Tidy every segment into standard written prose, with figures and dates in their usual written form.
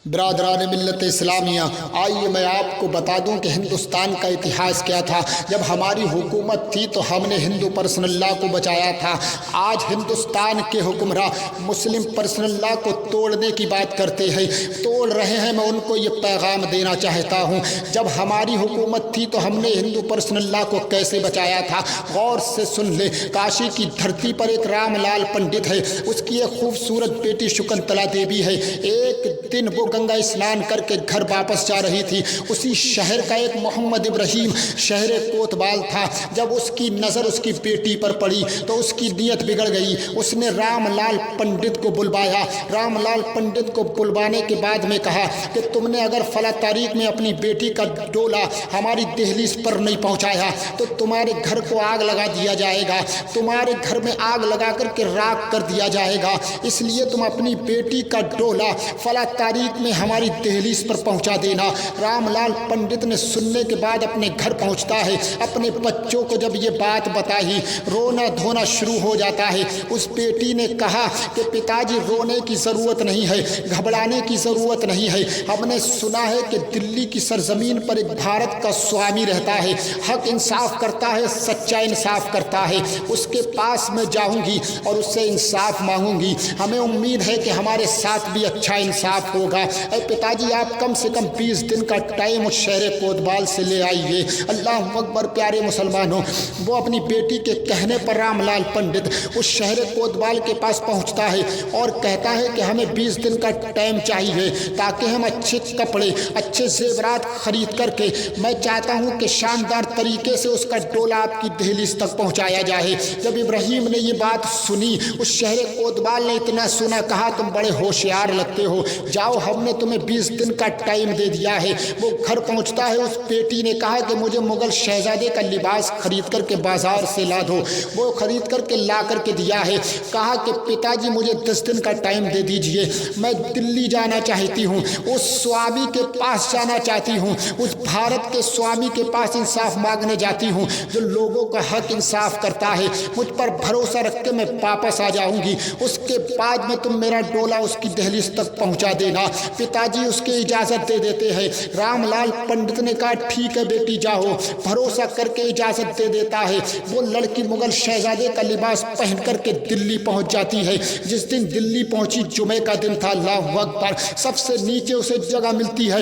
برادران ملت اسلامیہ، آئیے میں آپ کو بتا دوں کہ ہندوستان کا اتہاس کیا تھا۔ جب ہماری حکومت تھی تو ہم نے ہندو پرسنل لا کو بچایا تھا۔ آج ہندوستان کے حکمراں مسلم پرسنل لا کو توڑنے کی بات کرتے ہیں، توڑ رہے ہیں۔ میں ان کو یہ پیغام دینا چاہتا ہوں، جب ہماری حکومت تھی تو ہم نے ہندو پرسنل لا کو کیسے بچایا تھا۔ غور سے سن لے، کاشی کی دھرتی پر ایک رام لال پنڈت ہے، اس کی ایک خوبصورت بیٹی شکنتلا دیوی ہے۔ ایک دن وہ گنگا اسنان کر کے گھر واپس جا رہی تھی۔ اسی شہر کا ایک محمد ابراہیم شہر کوتوال تھا۔ جب اس کی نظر اس کی بیٹی پر پڑی تو اس کی نیت بگڑ گئی۔ اس نے رام لال پنڈت کو بلوایا۔ رام لال پنڈت کو بلوانے کے بعد میں کہا کہ تم نے اگر فلاں تاریخ میں اپنی بیٹی کا ڈولا ہماری دہلیز پر نہیں پہنچایا تو تمہارے گھر کو آگ لگا دیا جائے گا، تمہارے گھر میں آگ لگا کر کے راکھ کر دیا جائے گا۔ اس لیے تم اپنی بیٹی کا ڈولا فلاں تاریخ میں ہماری دہلیز پر پہنچا دینا۔ رام لال پنڈت نے سننے کے بعد اپنے گھر پہنچتا ہے۔ اپنے بچوں کو جب یہ بات بتائی، رونا دھونا شروع ہو جاتا ہے۔ اس بیٹی نے کہا کہ پتا جی، رونے کی ضرورت نہیں ہے، گھبرانے کی ضرورت نہیں ہے۔ ہم نے سنا ہے کہ دلی کی سرزمین پر ایک بھارت کا سوامی رہتا ہے، حق انصاف کرتا ہے، سچا انصاف کرتا ہے۔ اس کے پاس میں جاؤں گی اور اس سے انصاف مانگوں گی۔ ہمیں امید ہے کہ ہمارے ساتھ بھی اچھا انصاف ہوگا۔ اے پتا جی، آپ کم سے کم 20 دن کا ٹائم اس شہر کوتوال سے لے آئیے۔ اللہ اکبر، پیارے مسلمانوں۔ وہ اپنی بیٹی کے کہنے پر رام لال پنڈت اس شہر کوتوال کے پاس پہنچتا ہے اور کہتا ہے کہ ہمیں 20 دن کا ٹائم چاہیے تاکہ ہم اچھے کپڑے، اچھے زیورات خرید کر کے، میں چاہتا ہوں کہ شاندار طریقے سے اس کا ڈولا آپ کی دہلیز تک پہنچایا جائے۔ جب ابراہیم نے یہ بات سنی، اس شہر کوتوال نے اتنا سنا، کہا تم بڑے ہوشیار لگتے ہو، جاؤ ہم نے تمہیں 20 دن کا ٹائم دے دیا ہے۔ وہ گھر پہنچتا ہے۔ اس بیٹی نے کہا کہ مجھے مغل شہزادے کا لباس خرید کر کے بازار سے لا دو۔ وہ خرید کر کے لا کر کے دیا ہے۔ کہا کہ پتا جی، مجھے 10 دن کا ٹائم دے دیجئے، میں دلی جانا چاہتی ہوں، اس سوامی کے پاس جانا چاہتی ہوں، اس بھارت کے سوامی کے پاس انصاف مانگنے جاتی ہوں جو لوگوں کا حق انصاف کرتا ہے۔ مجھ پر بھروسہ رکھ کے میں واپس آ جاؤں گی، اس کے بعد میں تم میرا ڈولا اس کی دہلیز تک پہنچا دینا۔ پتا جی اس کی اجازت دے دیتے ہیں۔ رام لال پنڈت نے کہا ٹھیک ہے بیٹی، جاؤ۔ بھروسہ کر کے اجازت دے دیتا ہے۔ وہ لڑکی مغل شہزادے کا لباس پہن کر کے دلی پہنچ جاتی ہے۔ جس دن دلی پہنچی جمعے کا دن تھا۔ اللہ اکبر، سب سے نیچے اسے جگہ ملتی ہے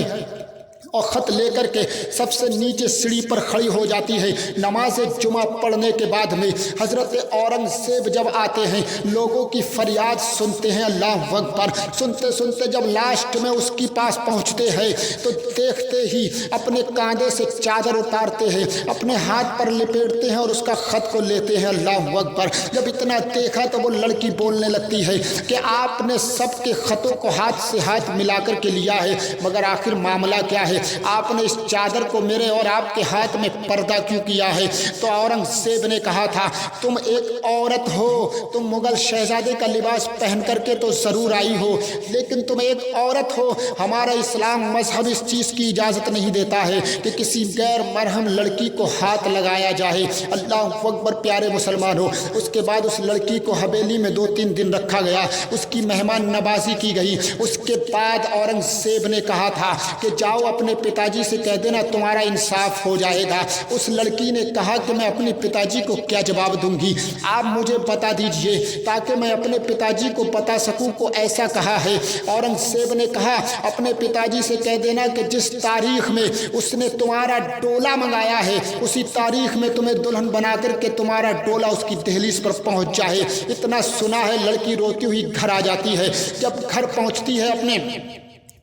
اور خط لے کر کے سب سے نیچے سیڑھی پر کھڑی ہو جاتی ہے۔ نماز جمعہ پڑھنے کے بعد میں حضرت اورنگزیب جب آتے ہیں، لوگوں کی فریاد سنتے ہیں۔ اللہ اکبر، سنتے سنتے جب لاسٹ میں اس کے پاس پہنچتے ہیں تو دیکھتے ہی اپنے کاندھے سے چادر اتارتے ہیں، اپنے ہاتھ پر لپیٹتے ہیں اور اس کا خط کو لیتے ہیں۔ اللہ اکبر، جب اتنا دیکھا تو وہ لڑکی بولنے لگتی ہے کہ آپ نے سب کے خطوں کو ہاتھ سے ہاتھ ملا کر کے لیا ہے، مگر آخر معاملہ کیا ہے؟ آپ نے اس چادر کو میرے اور آپ کے ہاتھ میں پردہ کیوں کیا ہے؟ تو اورنگزیب نے کہا تھا تم ایک عورت ہو، تم مغل شہزادے کا لباس پہن کر کے تو ضرور آئی ہو، لیکن تم ایک عورت ہو۔ ہمارا اسلام مذہب اس چیز کی اجازت نہیں دیتا ہے کہ کسی غیر محرم لڑکی کو ہاتھ لگایا جائے۔ اللہ اکبر، پیارے مسلمانوں۔ اس کے بعد اس لڑکی کو حویلی میں 2-3 دن رکھا گیا، اس کی مہمان نوازی کی گئی۔ اس کے بعد اورنگزیب نے کہا تھا کہ جاؤ اپنے پتا جی سے کہہ دینا تمہارا انصاف ہو جائے گا۔ اس لڑکی نے کہا کہ میں اپنے پتا جی کو کیا جواب دوں گی، آپ مجھے بتا دیجئے تاکہ میں اپنے پتا جی کو بتا سکوں کو ایسا کہا ہے۔ اورنگزیب نے کہا اپنے پتا جی سے کہہ دینا کہ جس تاریخ میں اس نے تمہارا ڈولا منگایا ہے، اسی تاریخ میں تمہیں دلہن بنا کر کے تمہارا ڈولا اس کی دہلیز پر پہنچ جائے۔ اتنا سنا ہے، لڑکی روتی ہوئی گھر آ جاتی ہے۔ جب گھر پہنچتی ہے اپنے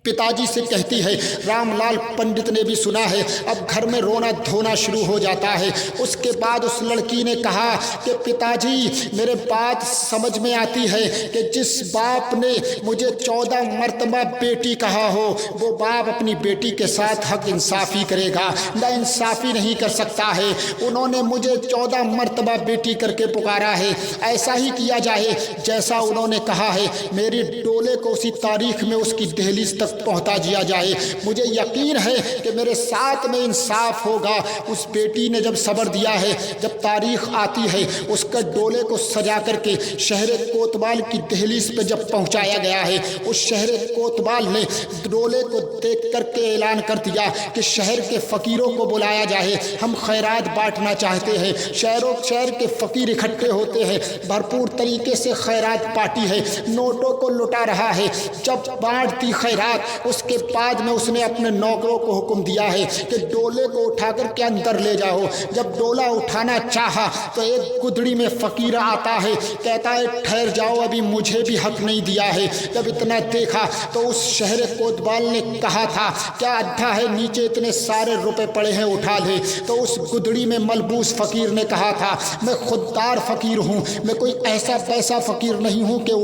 پتا جی سے کہتی ہے، رام لال پنڈت نے بھی سنا ہے۔ اب گھر میں رونا دھونا شروع ہو جاتا ہے۔ اس کے بعد اس لڑکی نے کہا کہ پتا جی، میرے بات سمجھ میں آتی ہے کہ جس باپ نے مجھے 14 مرتبہ بیٹی کہا ہو، وہ باپ اپنی بیٹی کے ساتھ حق انصافی کرے گا، نا انصافی نہیں کر سکتا ہے۔ انہوں نے مجھے 14 مرتبہ بیٹی کر کے پکارا ہے، ایسا ہی کیا جائے جیسا انہوں نے کہا ہے۔ میری ڈولے کو اسی تاریخ میں اس کی دہلیز تک تک پہنچا دیا جائے۔ مجھے یقین ہے کہ میرے ساتھ میں انصاف ہوگا۔ اس بیٹی نے جب صبر دیا ہے، جب تاریخ آتی ہے اس کا ڈولے کو سجا کر کے شہر کوتوال کی دہلیز پہ جب پہنچایا گیا ہے، اس شہر کوتوال نے ڈولے کو دیکھ کر کے اعلان کر دیا کہ شہر کے فقیروں کو بلایا جائے، ہم خیرات بانٹنا چاہتے ہیں۔ شہر کے فقیر اکٹھے ہوتے ہیں، بھرپور طریقے سے خیرات بانٹی ہے، نوٹوں کو لٹا رہا ہے۔ جب بانٹ دی خیرات، اس کے بعد میں اس نے اپنے نوکروں کو حکم دیا ہے کہ ڈولے کو اٹھا کر کے اندر لے جاؤ۔ جب ڈولا اٹھانا چاہا تو ایک گدڑی میں فقیر آتا ہے، کہتا ہے ٹھہر جاؤ، ابھی مجھے بھی حق نہیں دیا ہے۔ جب اتنا دیکھا تو اس شہر کوتوال نے کہا تھا کیا ادھا ہے، نیچے اتنے سارے روپے پڑے ہیں اٹھا لے۔ تو اس گدڑی میں ملبوس فقیر نے کہا تھا میں خوددار فقیر ہوں، میں کوئی ایسا پیسا فقیر نہیں ہوں کہ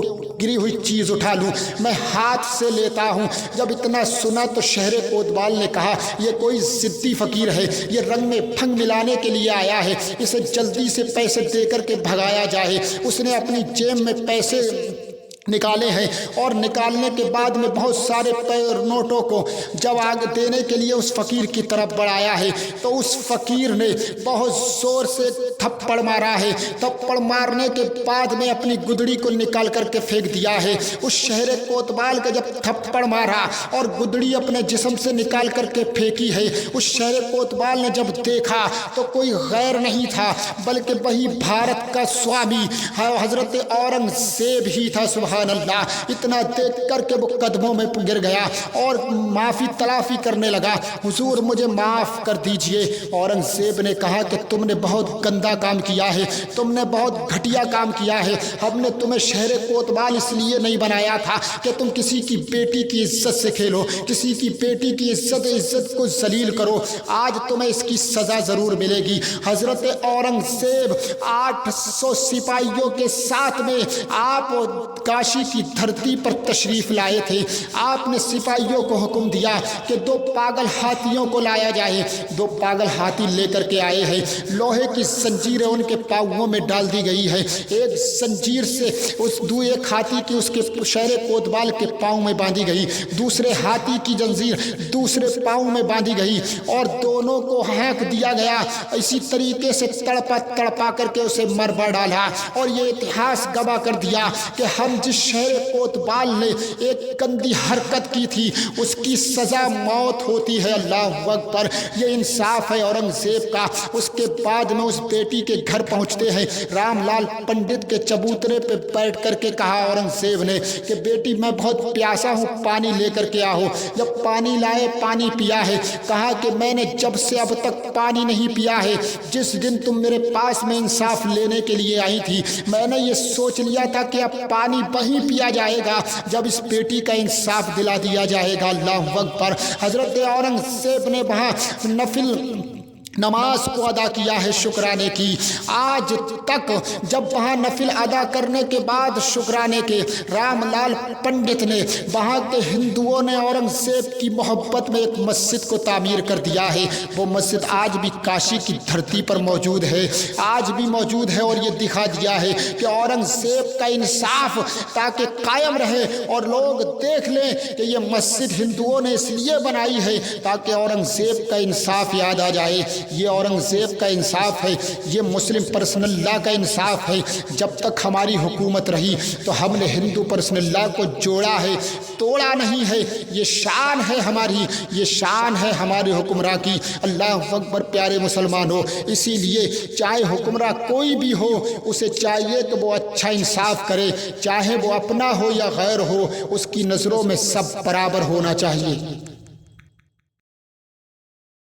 گری ہوئی چیز اٹھا لوں، میں ہاتھ سے لیتا ہوں۔ جب اتنا سنا تو شہر کوتوال نے کہا یہ کوئی ضدی فقیر ہے، یہ رنگ میں پھنگ ملانے کے لیے آیا ہے، اسے جلدی سے پیسے دے کر کے بھگایا جائے۔ اس نے اپنی جیب میں پیسے نکالے ہیں اور نکالنے کے بعد میں بہت سارے نوٹوں کو جب آگ دینے کے لیے اس فقیر کی طرف بڑھایا ہے تو اس فقیر نے بہت زور سے تھپڑ مارا ہے۔ تھپڑ مارنے کے بعد میں اپنی گدڑی کو نکال کر کے پھینک دیا ہے۔ اس شہر کوتوال کا جب تھپڑ مارا اور گدڑی اپنے جسم سے نکال کر کے پھینکی ہے، اس شہر کوتوال نے جب دیکھا تو کوئی غیر نہیں تھا بلکہ وہی بھارت کا سوامی حضرت اورنگزیب ہی تھا۔ سبحان اللہ! اتنا دیکھ کر کے وہ قدموں میں گر گیا اور معافی تلافی کرنے لگا، حضور مجھے معاف کر دیجئے۔ اورنگزیب نے کہا کہ تم نے بہت گندا کام کیا ہے، تم نے بہت گھٹیا کام کیا ہے، ہم نے تمہیں شہر کوتوال اس لیے نہیں بنایا تھا کہ تم کسی کی بیٹی کی عزت سے کھیلو، کسی کی بیٹی کی عزت کو ذلیل کرو، آج تمہیں اس کی سزا ضرور ملے گی۔ حضرت اورنگزیب 800 سپاہیوں کے ساتھ میں آپ کاشی کی دھرتی پر تشریف لائے تھے۔ آپ نے سپاہیوں کو حکم دیا کہ 2 پاگل ہاتھیوں کو لایا جائے۔ 2 پاگل ہاتھی لے کر کے آئے ہیں، لوہے کی زنجیریں ان کے پاؤں میں ڈال دی گئی ہے، ایک زنجیر سے ایک ہاتھی کی اس کے شہر کوتوال کے پاؤں میں باندھی گئی، دوسرے ہاتھی کی زنجیر دوسرے پاؤں میں باندھی گئی اور دونوں کو ہانک دیا گیا۔ اسی طریقے سے تڑپا تڑپا کر کے اسے مربع ڈالا اور یہ اتہاس گواہ کر دیا کہ ہم جس شہر کوتوال نے ایک گندی حرکت کی تھی اس کی سزا موت ہوتی ہے۔ اللہ اکبر! یہ انصاف ہے اورنگزیب کا۔ اس کے بعد میں اس بیٹی کے گھر پہنچتے ہیں، رام لال پنڈت کے چبوترے پہ بیٹھ کر کے کہا اورنگزیب نے کہ بیٹی میں بہت پیاسا ہوں، پانی لے کر کے آؤ۔ جب پانی لائے، پانی پیا ہے، کہا کہ میں نے جب سے اب تک پانی نہیں پیا ہے، جس دن تم میرے پاس میں انصاف لینے کے لیے آئی تھی میں نے یہ سوچ لیا تھا کہ اب پانی وہیں پیا جائے گا جب اس بیٹی کا انصاف دلا دیا جائے گا۔ اللہ اکبر! حضرت اورنگزیب نے وہاں نفل نماز کو ادا کیا ہے شکرانے کی۔ آج تک جب وہاں نفل ادا کرنے کے بعد شکرانے کے رام لال پنڈت نے وہاں کے ہندوؤں نے اورنگزیب کی محبت میں ایک مسجد کو تعمیر کر دیا ہے۔ وہ مسجد آج بھی کاشی کی دھرتی پر موجود ہے، آج بھی موجود ہے اور یہ دکھا دیا ہے کہ اورنگزیب کا انصاف تاکہ قائم رہے اور لوگ دیکھ لیں کہ یہ مسجد ہندوؤں نے اس لیے بنائی ہے تاکہ اورنگزیب کا انصاف یاد آ جائے۔ یہ اورنگزیب کا انصاف ہے، یہ مسلم پرسنل لا کا انصاف ہے۔ جب تک ہماری حکومت رہی تو ہم نے ہندو پرسنل لا کو جوڑا ہے، توڑا نہیں ہے۔ یہ شان ہے ہماری، یہ شان ہے ہمارے حکمراں کی۔ اللہ اکبر! پیارے مسلمانوں، اسی لیے چاہے حکمراں کوئی بھی ہو اسے چاہیے کہ وہ اچھا انصاف کرے، چاہے وہ اپنا ہو یا غیر ہو، اس کی نظروں میں سب برابر ہونا چاہیے۔